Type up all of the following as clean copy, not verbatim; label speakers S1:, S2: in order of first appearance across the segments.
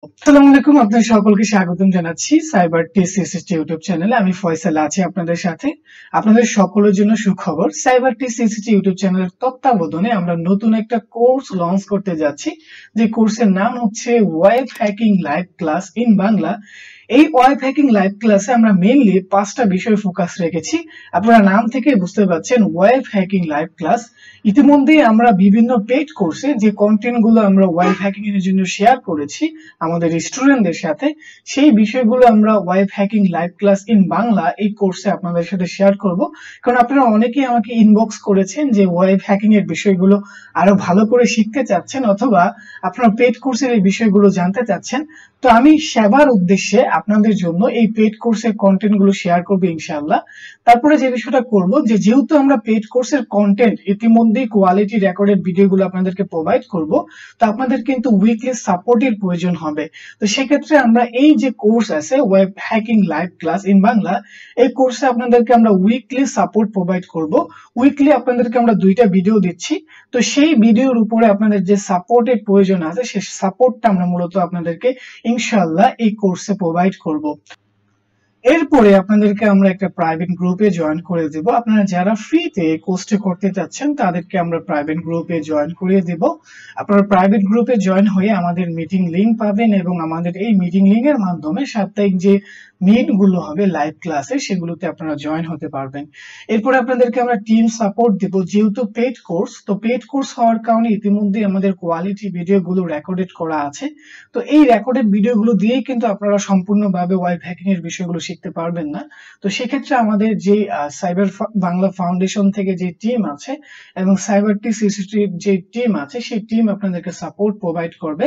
S1: আসসালামু আলাইকুম, আপনাদের সকলকে স্বাগতম জানাচ্ছি CyberTeach360 ইউটিউব চ্যানেলে। আমি ফয়সাল আছি আপনাদের সাথে। আপনাদের সকলের জন্য সুখবর, CyberTeach360 ইউটিউব চ্যানেলের তত্ত্বাবধানে আমরা নতুন একটা কোর্স লঞ্চ করতে যাচ্ছি, যে কোর্সের নাম হচ্ছে web hacking live class in Bangla. এই ওয়েব হ্যাকিং লাইভ ক্লাসে আমরা মেইনলি 5টা বিষয় ফোকাস রেখেছি। আপনারা নাম থেকে বুঝতে পারছেন ওয়েব হ্যাকিং লাইভ ক্লাস। ইতিমধ্যে আমরা বিভিন্ন পেইড কোর্সে যে কন্টেন্ট গুলো আমরা ওয়েব হ্যাকিং এর জন্য শেয়ার করেছি আমাদের স্টুডেন্টদের সাথে, সেই বিষয়গুলো আমরা web hacking live class in Bangla এই কোর্সে আপনাদের সাথে শেয়ার করব। কারণ আপনারা অনেকেই আমাকে ইনবক্স করেছেন যে ওয়েব হ্যাকিং এর বিষয়গুলো আরো ভালো করে শিখতে চাচ্ছেন, অথবা আপনারা পেইড কোর্সের এই বিষয়গুলো জানতে চাচ্ছেন। তো আমি সেবার উদ্দেশ্যে আপনাদের জন্য এই পেইড কোর্সের কন্টেন্ট গুলো শেয়ার করবো ইনশাআল্লাহ। তারপরে যে বিষয়টা করব, যে যেহেতু আমরা পেইড কোর্সের কন্টেন্ট ইতিমধ্যেই কোয়ালিটি রেকর্ডেড ভিডিওগুলো আপনাদেরকে প্রোভাইড করব, তো আপনাদের কিন্তু উইকলি সাপোর্টের প্রয়োজন হবে। তো সেক্ষেত্রে আমরা এই যে কোর্স আছে web hacking live class in Bangla, এই কোর্সে আপনাদেরকে আমরা উইকলি সাপোর্ট প্রোভাইড করব। উইকলি আপনাদেরকে আমরা 2টা ভিডিও দিচ্ছি। তো সেই ভিডিওর উপরে আপনাদের যে সাপোর্টের প্রয়োজন আছে, সেই সাপোর্টটা আমরা মূলত আপনাদেরকে ইনশাআল্লাহ এই কোর্সে প্রোভাইড করব। এরপরে আপনাদেরকে আমরা একটা প্রাইভেট গ্রুপে জয়েন করে দেব। আপনারা যারা ফ্রিতে কোর্সটি করতে চাচ্ছেন তাদেরকে আমরা প্রাইভেট গ্রুপে জয়েন করিয়ে দেব। আপনারা প্রাইভেট গ্রুপে জয়েন হয়ে আমাদের মিটিং লিংক পাবেন, এবং আমাদের এই মিটিং লিংকের মাধ্যমে সাপ্তাহিক যে মিট গুলো হবে লাইভ ক্লাসে, সেগুলোতে আপনারা জয়েন হতে পারবেন। এরপরে আপনাদেরকে আমরা টিম সাপোর্ট দেব। যেহেতু পেইড কোর্স, তো পেইড কোর্স হওয়ার কারণে ইতিমধ্যে আমাদের কোয়ালিটি ভিডিওগুলো রেকর্ডেড করা আছে। তো এই রেকর্ডেড ভিডিওগুলো দিয়েই কিন্তু আপনারা সম্পূর্ণভাবে ওয়েব হ্যাকিং এর বিষয়গুলো শিখতে পারবেন না। তো সেক্ষেত্রে আমাদের যে সাইবার বাংলা ফাউন্ডেশন থেকে যে টিম আছে এবং CyberTeach360 যে টিম আছে, সেই টিম আপনাদেরকে সাপোর্ট প্রোভাইড করবে।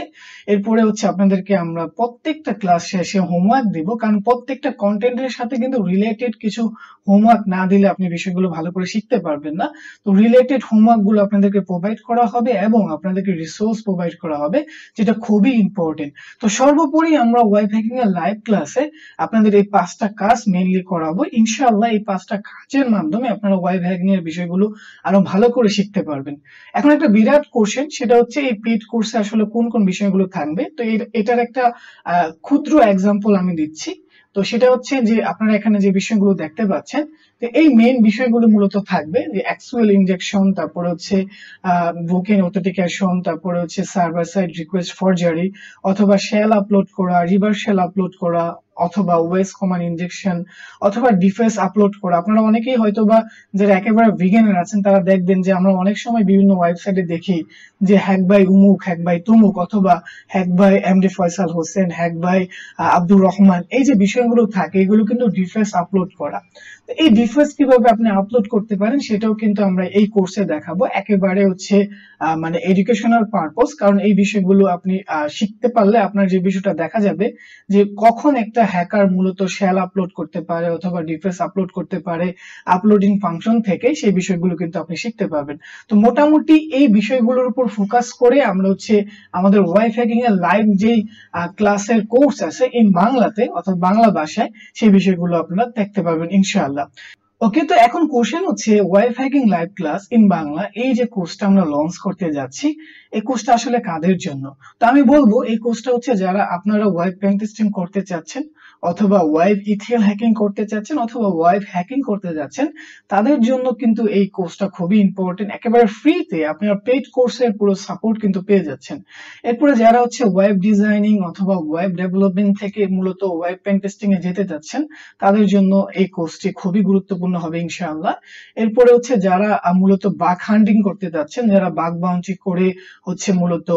S1: এরপরে হচ্ছে আপনাদেরকে আমরা প্রত্যেকটা ক্লাস শেষে হোমওয়ার্ক দিব, কারণ প্রত্যেকটা কন্টেন্টের সাথে কিন্তু রিলেটেড কিছু হোমওয়ার্ক না দিলে আপনি বিষয়গুলো ভালো করে শিখতে পারবেন না। তো রিলেটেড হোমওয়ার্ক গুলো আপনাদেরকে প্রোভাইড করা হবে এবং আপনাদেরকে রিসোর্স প্রোভাইড করা হবে, যেটা খুবই ইম্পর্টেন্ট। তো সর্বোপরি আমরা ওয়েব হ্যাকিং এর লাইভ ক্লাসে আপনাদের এই 5টা কাজ মেইনলি করাবো ইনশাআল্লাহ। এই 5টা কাজের মাধ্যমে আপনারা ওয়েব হ্যাকিং এর বিষয়গুলো আরো ভালো করে শিখতে পারবেন। এখন একটা বিরাট কোশ্চেন, সেটা হচ্ছে এই পেইড কোর্সে আসলে কোন কোন বিষয়গুলো থাকবে। তো এটার একটা ক্ষুদ্র এক্সাম্পল আমি দিচ্ছি। তো সেটা হচ্ছে যে আপনারা এখানে যে বিষয়গুলো দেখতে পাচ্ছেন, তো এই মেইন বিষয়গুলো মূলত থাকবে যে অ্যাকচুয়াল ইনজেকশন, তারপরে হচ্ছে বুকিং অথেন্টিকেশন, তারপরে হচ্ছে সার্ভার সাইড রিকোয়েস্ট ফরজারি, অথবা শেল আপলোড করা, রিভার্স শেল আপলোড করা, অথবা ওয়েস কমান্ড ইনজেকশন, অথবা ডিফেন্স আপলোড করা। আপনারা অনেকেই হয়তোবা যারা একেবারে বিগিনার আছেন তারা দেখবেন যে আমরা অনেক সময় বিভিন্ন ওয়েবসাইটে দেখি যে হ্যাক বাই উমুক, হ্যাক বাই তুমুক, অথবা hack by MD Faisal Hossain, hack by Abdur Rahman. এই যে বিষয়গুলো থাকে, এগুলো কিন্তু ডিফেন্স আপলোড করা। এই ডিফেন্স কিভাবে আপনি আপলোড করতে পারেন সেটাও কিন্তু আমরা এই কোর্সে দেখাবো। একেবারে হচ্ছে মানে এডুকেশনাল পারপোজ, কারণ এই বিষয়গুলো আপনি শিখতে পারলে আপনার যে বিষয়টা দেখা যাবে যে কখন একটা হ্যাকার মূলত শেল আপলোড করতে পারে অথবা ডিফেন্স আপলোড করতে পারে আপলোডিং ফাংশন থেকে, সেই বিষয়গুলো কিন্তু আপনি শিখতে পারবেন। তো মোটামুটি এই বিষয়গুলোর উপর ফোকাস করে আমরা হচ্ছে আমাদের ওয়েব হ্যাকিং এর লাইভ যেই ক্লাসের কোর্স আছে ইন বাংলাতে অর্থাৎ বাংলা ভাষায়, সেই বিষয়গুলো আপনারা দেখতে পাবেন ইনশাআল্লাহ। ওকে, তো এখন কোশ্চেন হচ্ছে web hacking live class in Bangla, এই যে কোর্সটা আমরা লঞ্চ করতে যাচ্ছি, এই কোর্সটা আসলে কাদের জন্য? তো আমি বলবো এই কোর্সটা হচ্ছে যারা আপনারা ওয়েব পেন টেস্টিং করতে চাচ্ছেন, অথবা ওয়েব ইথিএল হ্যাকিং করতে চাচ্ছেন, অথবা ওয়েব হ্যাকিং করতে যাচ্ছেন, তাদের জন্য কিন্তু এই কোর্সটা খুবই ইম্পর্টেন্ট। একেবারে ফ্রিতে আপনারা পেইড কোর্সের পুরো সাপোর্ট কিন্তু পেয়ে যাচ্ছেন। এরপরে যারা হচ্ছে ওয়েব ডিজাইনিং অথবা ওয়েব ডেভেলপমেন্ট থেকে মূলত ওয়েব পেন টেস্টিং এ যেতে যাচ্ছেন, তাদের জন্য এই কোর্সটি খুবই গুরুত্বপূর্ণ হবে ইনশাআল্লাহ। এরপরে হচ্ছে যারা মূলত বাগ হান্টিং করতে যাচ্ছেন, যারা বাগ বাউন্টি করে হচ্ছে মূলত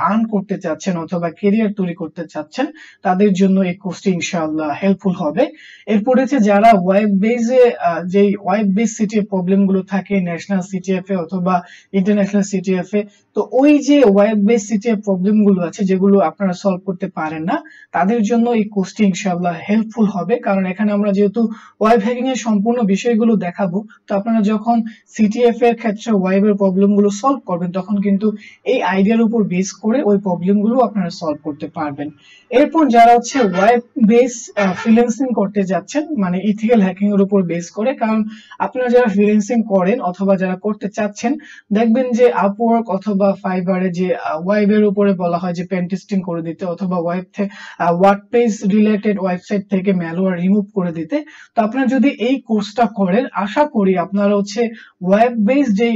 S1: আর্ন করতে চাচ্ছেন অথবা ক্যারিয়ার তৈরি করতে চাচ্ছেন, তাদের জন্য এই কোর্সটি ইনশাআল্লাহ হেল্পফুল হবে। এরপরে হচ্ছে যারা ওয়েব বেজে যে ওয়েব বেস সিটিএফ প্রবলেম গুলো থাকে ন্যাশনাল সিটিএফ এ অথবা ইন্টারন্যাশনাল সিটিএফ এ, তো ওই যে ওয়েব বেস সিটিএফ প্রবলেম গুলো আছে যেগুলো আপনারা সলভ করতে পারেন না, তাদের জন্য এই কোর্সটি ইনশাআল্লাহ হেল্পফুল হবে। কারণ এখানে আমরা যেহেতু ওয়েব হ্যাকিং এর সম্পূর্ণ বিষয়গুলো দেখাবো। তো আপনারা যখন সিটিএফ এর ক্ষেত্রে ওয়েবের প্রবলেমগুলো সলভ করবেন তখন কিন্তু এই আইডিয়ার উপর বেস করে ওই প্রবলেমগুলো আপনারা সলভ করতে পারবেন। এরপর যারা হচ্ছে ওয়েব বেস ফ্রিল্যান্সিং করতে যাচ্ছেন, মানে ইথিক্যাল হ্যাকিং এর উপর বেস করে, কারণ আপনারা যারা ফ্রিল্যান্সিং করেন অথবা যারা করতে চাচ্ছেন, দেখবেন যে আপওয়ার্ক অথবা ফাইবারে যে ওয়েবের উপরে বলা হয় যে পেন টেস্টিং করে দিতে, অথবা ওয়েব থেকে ওয়ার্ডপ্রেস রিলেটেড ওয়েবসাইট থেকে ম্যালওয়্যার রিমুভ করে দিতে। তো আপনারা যদি এই কোর্সটা করেন, আশা করি আপনারা হচ্ছে ওয়েব বেস যে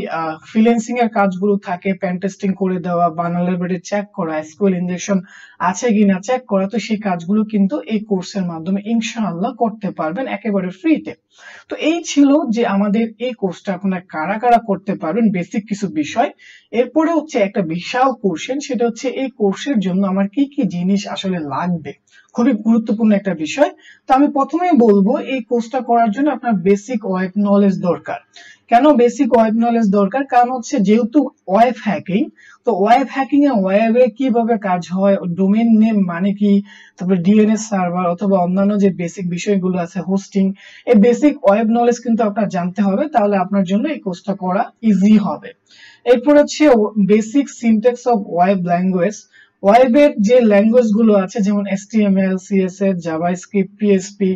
S1: ফ্রিল্যান্সিং এর কাজগুলো থাকে, পেন টেস্টিং করে দেওয়া, ভালনারেবিলিটি চেক করা, এসকিউএল ইনজেকশন আছে কিনা চেক করা, তো সেই কাজগুলো কিন্তু এই কোর্সের মাধ্যমে ইনশাআল্লাহ করতে পারবেন একেবারে ফ্রিতে। তো এই ছিল যে আমাদের এই কোর্সটা আপনারা কারা কারা করতে পারবেন, বেসিক কিছু বিষয়। এরপরে হচ্ছে একটা বিশাল কোর্সেন, সেটা হচ্ছে এই কোর্সের জন্য আমার কি কি জিনিস আসলে লাগবে, খুবই গুরুত্বপূর্ণ একটা বিষয়। তো আমি প্রথমেই বলবো এই কোর্সটা করার জন্য আপনার বেসিক ওয়েব নলেজ দরকার। কেন বেসিক ওয়েব নলেজ দরকার? কারণ হচ্ছে যেহেতু ওয়েব হ্যাকিং, তো ওয়েব হ্যাকিং এ ওয়েবে কিভাবে কাজ হয়, ডোমেইন নেম মানে কি, তারপরে ডিএনএস সার্ভার অথবা অন্যান্য যে বেসিক বিষয়গুলো আছে, হোস্টিং, এই বেসিক ওয়েব নলেজ কিন্তু আপনার জানতে হবে, তাহলে আপনার জন্য এই কোর্সটা করা ইজি হবে। এরপর হচ্ছে basic syntax of web language. ওয়েবের যে ল্যাঙ্গুয়েজ গুলো আছে যেমন HTML, CSS, JavaScript, PSP,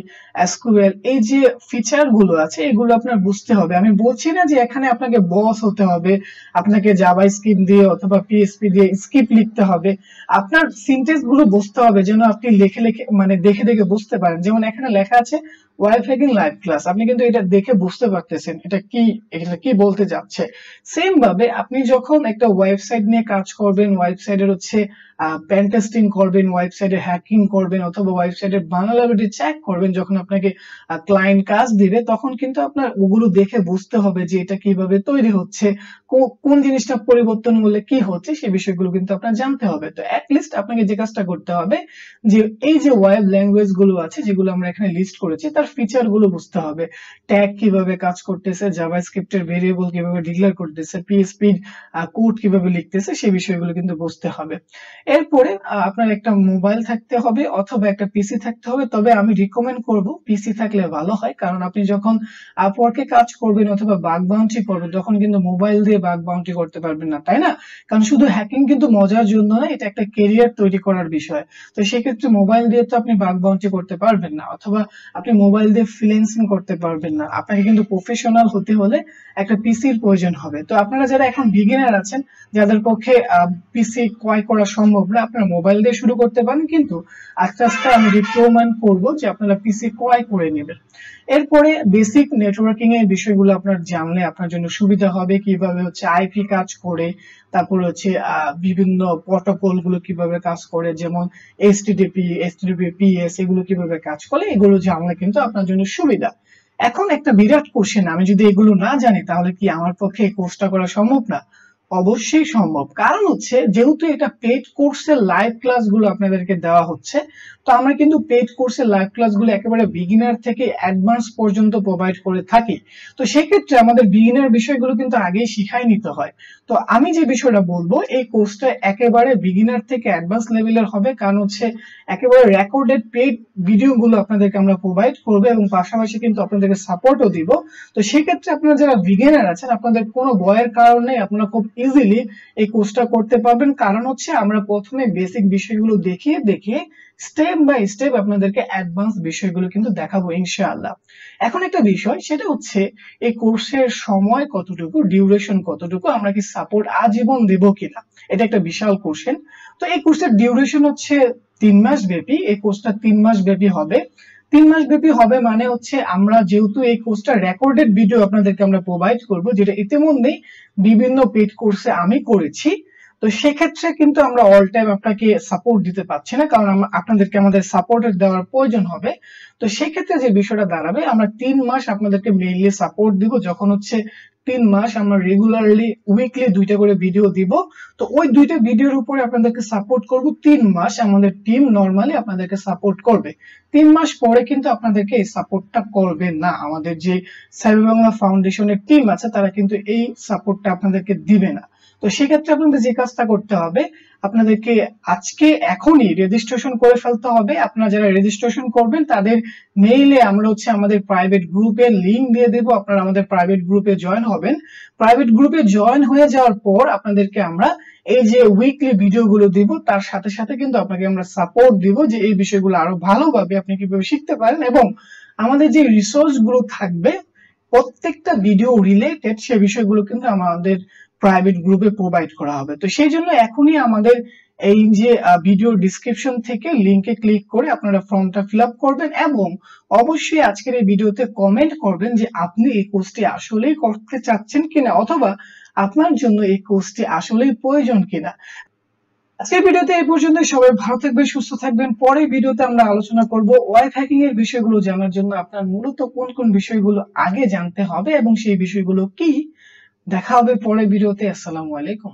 S1: SQL, এই যে ফিচার গুলো আছে এগুলো আপনার বুঝতে হবে। আমি বলছি না যে এখানে আপনাকে বস হতে হবে, আপনাকে জাভাস্ক্রিপ্ট দিয়ে অথবা পিএসপি দিয়ে স্ক্রিপ্ট লিখতে হবে। আপনার সিনট্যাক্স গুলো বুঝতে হবে যেন আপনি লিখে লিখে মানে দেখে দেখে বুঝতে পারেন। যেমন এখানে লেখা আছে ওয়েব হ্যাকিং লাইভ ক্লাস, আপনি কিন্তু এটা দেখে বুঝতে পারতেছেন এটা কি বলতে যাচ্ছে। সেম ভাবে আপনি যখন একটা ওয়েবসাইট নিয়ে কাজ করবেন, ওয়েবসাইটের হচ্ছে পেন টেস্টিং করবেন, ওয়েবসাইটে হ্যাকিং করবেন অথবা ওয়েবসাইটের ভালনারেবিলিটি চেক করবেন, যখন আপনাকে ক্লায়েন্ট কাজ দিবে তখন কিন্তু আপনার ওগুলো দেখে বুঝতে হবে যে এটা কিভাবে তৈরি হচ্ছে, কোন জিনিসটা পরিবর্তন হলে কি হচ্ছে, সেই বিষয়গুলো কিন্তু আপনার জানতে হবে। তো অ্যাটলিস্ট আপনাকে যে কাজটা করতে হবে যে এই যে ওয়েব ল্যাঙ্গুয়েজ গুলো আছে যেগুলো আমরা এখানে লিস্ট করেছি তার ফিচার গুলো বুঝতে হবে, ট্যাগ কিভাবে কাজ করতেছে, জাভাস্ক্রিপ্টের ভেরিয়েবল কিভাবে ডিক্লেয়ার করতেছে, পিএসপি কোড কিভাবে লিখতেছে, সেই বিষয়গুলো কিন্তু বুঝতে হবে। এরপরে আপনার একটা মোবাইল থাকতে হবে অথবা একটা পিসি থাকতে হবে, তবে আমি রিকমেন্ড করব পিসি থাকলে ভালো হয়, কারণ আপনি যখন আপওয়ার্কে কাজ করবেন অথবা বাগ বাউন্টি করবেন তখন কিন্তু মোবাইল দিয়ে বাগ বাউন্টি করতে পারবেন না, তাই না? কারণ শুধু হ্যাকিং কিন্তু মজার জন্য না, এটা একটা কেরিয়ার তৈরি করার বিষয়। তো সেক্ষেত্রে মোবাইল দিয়ে তো আপনি বাগ বাউন্টি করতে পারবেন না, অথবা আপনি মোবাইল দিয়ে ফ্রিল্যান্সিং করতে পারবেন না। আপনাকে কিন্তু প্রফেশনাল হতে হলে একটা পিসির প্রয়োজন হবে। তো আপনারা যারা এখন বিগিনার আছেন, যাদের পক্ষে পিসি ক্রয় করা সম্ভব না, আপনারা মোবাইল দিয়ে শুরু করতে পারেন, কিন্তু আস্তে আস্তে আমি রিকমেন্ড করবো যে আপনারা পিসি ক্রয় করে নেবেন। এরপরে বেসিক নেটওয়ার্কিং এর বিষয়গুলো আপনার জানলে আপনার জন্য সুবিধা হবে, কিভাবে হচ্ছে আইপি কাজ করে, তারপর হচ্ছে বিভিন্ন প্রটোকল গুলো কিভাবে কাজ করে, যেমন HTTPS এগুলো কিভাবে কাজ করে, এগুলো জানলে কিন্তু আপনার জন্য সুবিধা। এখন একটা বিরাট কোশ্চেন, আমি যদি এগুলো না জানি তাহলে কি আমার পক্ষে এই কোর্সটা করা সম্ভব না? অবশ্যই সম্ভব, কারণ হচ্ছে যেহেতু এটা পেড কোর্সের লাইভ ক্লাসগুলো আপনাদেরকে দেওয়া হচ্ছে, তো আমরা কিন্তু পেড কোর্সের লাইভ ক্লাসগুলো একেবারে বিগিনার থেকে অ্যাডভান্স পর্যন্ত প্রোভাইড করে থাকি। তো সেক্ষেত্রে আমাদের বিগিনার বিষয়গুলো কিন্তু আগেই শিখাই নিতে হয়। তো আমি যে বিষয়টা বলবো, এই কোর্সটা একেবারে বিগিনার থেকে অ্যাডভান্স লেভেলের হবে, কারণ হচ্ছে একেবারে রেকর্ডেড পেড ভিডিওগুলো আপনাদেরকে আমরা প্রোভাইড করবো এবং পাশাপাশি কিন্তু আপনাদেরকে সাপোর্টও দিব। তো সেক্ষেত্রে আপনারা যারা বিগিনার আছেন আপনাদের কোনো ভয়ের কারণে আপনারা খুব ইজিলি এই কোর্সটা করতে পারবেন, কারণ হচ্ছে আমরা প্রথমে বেসিক বিষয়গুলো দেখিয়ে দেখিয়ে স্টেপ বাই স্টেপ আপনাদেরকে অ্যাডভান্স বিষয়গুলো কিন্তু দেখাবো ইনশাআল্লাহ। এখন একটা বিষয়, সেটা হচ্ছে এই কোর্সের সময় কতটুকু, ডিউরেশন কতটুকু, আমরা কি সাপোর্ট আজীবন দেব কিনা, এটা একটা বিশাল কোশ্চেন। তো এই কোর্সের ডিউরেশন হচ্ছে 3 মাস ব্যাপী। এই কোর্সটা 3 মাস ব্যাপী হবে। 3 মাস ব্যাপী হবে মানে হচ্ছে আমরা যেহেতু এই কোর্সটা রেকর্ডেড ভিডিও আপনাদেরকে আমরা প্রোভাইড করব, যেটা ইতিমধ্যেই বিভিন্ন পেড কোর্সে আমি করেছি, তো সেক্ষেত্রে কিন্তু আমরা অল টাইম আপনাকে সাপোর্ট দিতে পারছি না, কারণ আপনাদেরকে আমাদের সাপোর্টের দেওয়ার প্রয়োজন হবে। তো সেক্ষেত্রে যে বিষয়টা দাঁড়াবে, আমরা 3 মাস আপনাদেরকে মেইনলি সাপোর্ট দিব, যখন হচ্ছে 3 মাস আমরা রেগুলারলি উইকলি 2টা করে ভিডিও দিব। তো ওই 2টা ভিডিওর উপরে আপনাদেরকে সাপোর্ট করব 3 মাস, আমাদের টিম নরমালি আপনাদেরকে সাপোর্ট করবে। 3 মাস পরে কিন্তু আপনাদেরকে এই সাপোর্টটা করবে না, আমাদের যে সাইবার বাংলা ফাউন্ডেশনের টিম আছে তারা কিন্তু এই সাপোর্টটা আপনাদেরকে দিবে না। তো সেক্ষেত্রে আপনাদের যে কাজটা করতে হবে, আপনাদেরকে আজকে এখনই রেজিস্ট্রেশন করে ফেলতে হবে। আপনারা যারা রেজিস্ট্রেশন করবেন তাদের মেইলে আমরা আমাদের প্রাইভেট গ্রুপের লিংক দিয়ে দেব, আপনারা আমাদের প্রাইভেট গ্রুপে জয়েন হবেন। প্রাইভেট গ্রুপে জয়েন হয়ে যাওয়ার পর আপনাদেরকে আমরা এই যে উইকলি ভিডিওগুলো দিব, তার সাথে সাথে কিন্তু আপনাকে আমরা সাপোর্ট দিব যে এই বিষয়গুলো আরো ভালোভাবে আপনি কিভাবে শিখতে পারেন, এবং আমাদের যে রিসোর্স গুলো থাকবে প্রত্যেকটা ভিডিও রিলেটেড সে বিষয়গুলো কিন্তু আমাদের প্রাইভেট গ্রুপে প্রোভাইড করা হবে। তো সেই জন্য এখনই আমাদের এই যে ভিডিও ডিসক্রিপশন থেকে লিংকে ক্লিক করে আপনারা ফর্মটা ফিল আপ করবেন, এবং অবশ্যই আজকের এই ভিডিওতে কমেন্ট করবেন যে আপনি এই কোর্সটি আসলেই করতে চাচ্ছেন কিনা, অথবা আপনার জন্য এই কোর্সটি আসলেই প্রয়োজন কিনা। আজকের ভিডিওতে এই পর্যন্ত। সবাই ভালো থাকবেন, সুস্থ থাকবেন। পরের ভিডিওতে আমরা আলোচনা করব ওয়েব হ্যাকিং এর বিষয়গুলো জানার জন্য আপনার মূলত কোন কোন বিষয়গুলো আগে জানতে হবে এবং সেই বিষয়গুলো কি। দেখা হবে পরের ভিডিওতে। আসসালামু আলাইকুম।